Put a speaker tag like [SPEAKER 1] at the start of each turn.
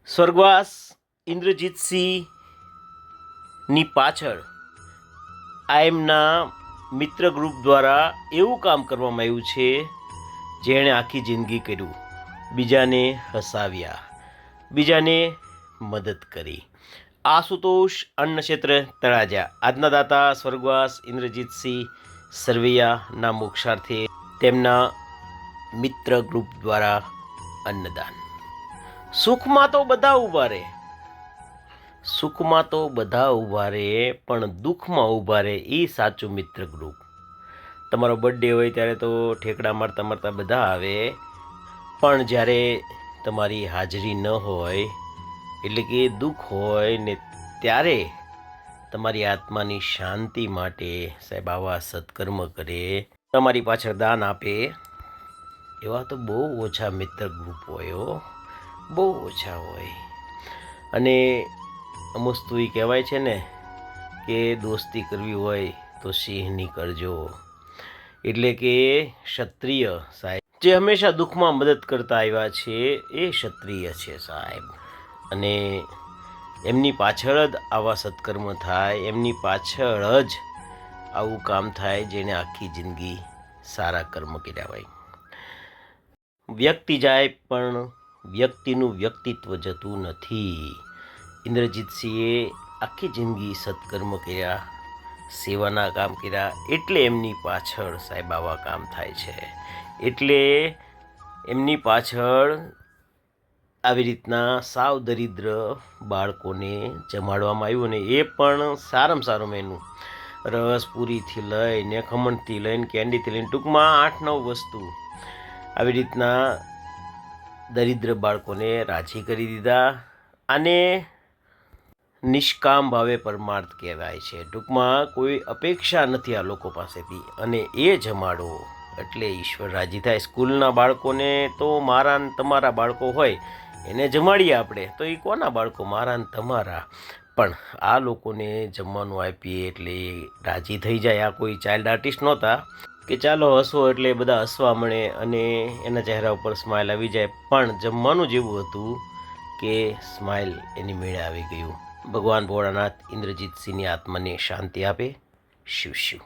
[SPEAKER 1] સ્વર્ગવાસ ઇન્દ્રજીતસિંહની પાછળ આ એમના મિત્ર ગ્રુપ દ્વારા એવું કામ કરવામાં આવ્યું છે જેણે આખી જિંદગી કર્યું, બીજાને હસાવ્યા, બીજાને મદદ કરી. આશુતોષ અન્નક્ષેત્ર તળાજા. આજના દાતા સ્વર્ગવાસ ઇન્દ્રજીતસિંહ સરવૈયાના મોક્ષાર્થે તેમના મિત્ર ગ્રુપ દ્વારા અન્નદાન. સુખમાં તો બધા ઊભા રહે, સુખમાં તો બધા ઊભા રહે, પણ દુઃખમાં ઊભા રહે એ સાચું મિત્ર ગ્રુપ. તમારો બર્થડે હોય ત્યારે તો ઠેકડા મારતા મારતા બધા આવે, પણ જ્યારે તમારી હાજરી ન હોય એટલે કે દુઃખ હોય ને ત્યારે તમારી આત્માની શાંતિ માટે સાહેબ આવા સત્કર્મ કરે, તમારી પાછળ દાન આપે, એવા તો બહુ ઓછા મિત્ર ગ્રુપ હોય, બહુ ઓછા હોય. અને અમસ્તુ એ કહેવાય છે ને કે દોસ્તી કરવી હોય તો સિંહની કરજો. એટલે કે ક્ષત્રિય સાહેબ જે હંમેશા દુઃખમાં મદદ કરતા આવ્યા છે એ ક્ષત્રિય છે સાહેબ. અને એમની પાછળ જ આવા સત્કર્મ થાય, એમની પાછળ જ આવું કામ થાય જેને આખી જિંદગી સારા કર્મ કર્યા હોય. વ્યક્તિ જાય પણ વ્યક્તિનું વ્યક્તિત્વ જતું નથી. ઇન્દ્રજીતસિંહે આખી જિંદગી સત્કર્મ કર્યા, સેવાના કામ કર્યા, એટલે એમની પાછળ સાહેબ આવા કામ થાય છે. એટલે એમની પાછળ આવી રીતના સાવ દરિદ્ર બાળકોને જમાડવામાં આવ્યું, ને એ પણ સારામાં સારું મેનુ, રસ પૂરીથી લઈને ખમણથી લઈને કેન્ડીથી લઈને ટૂંકમાં 8-9 વસ્તુ આવી રીતના દરિદ્ર બાળકોને રાજી કરી દીધા. અને નિષ્કામ ભાવે પરમાર્થ કહેવાય છે. ટૂંકમાં કોઈ અપેક્ષા નથી આ લોકો પાસેથી, અને એ જમાડો એટલે ઈશ્વર રાજી થાય. સ્કૂલના બાળકોને તો મારા ને તમારા બાળકો હોય એને જમાડીએ આપણે, તો એ કોના બાળકો? મારા ને તમારા. પણ આ લોકોને જમવાનું આપીએ એટલે રાજી થઈ જાય. આ કોઈ ચાઇલ્ડ આર્ટિસ્ટ નહોતા કે ચાલો હસો એટલે બધા હસવા મળે અને એના ચહેરા ઉપર સ્માઇલ આવી જાય, પણ જમવાનું જેવું હતું કે સ્માઇલ એની મેળે આવી ગયું. ભગવાન ભોળાનાથ ઇન્દ્રજીતસિંહની આત્માને શાંતિ આપે. શિવ શિવ.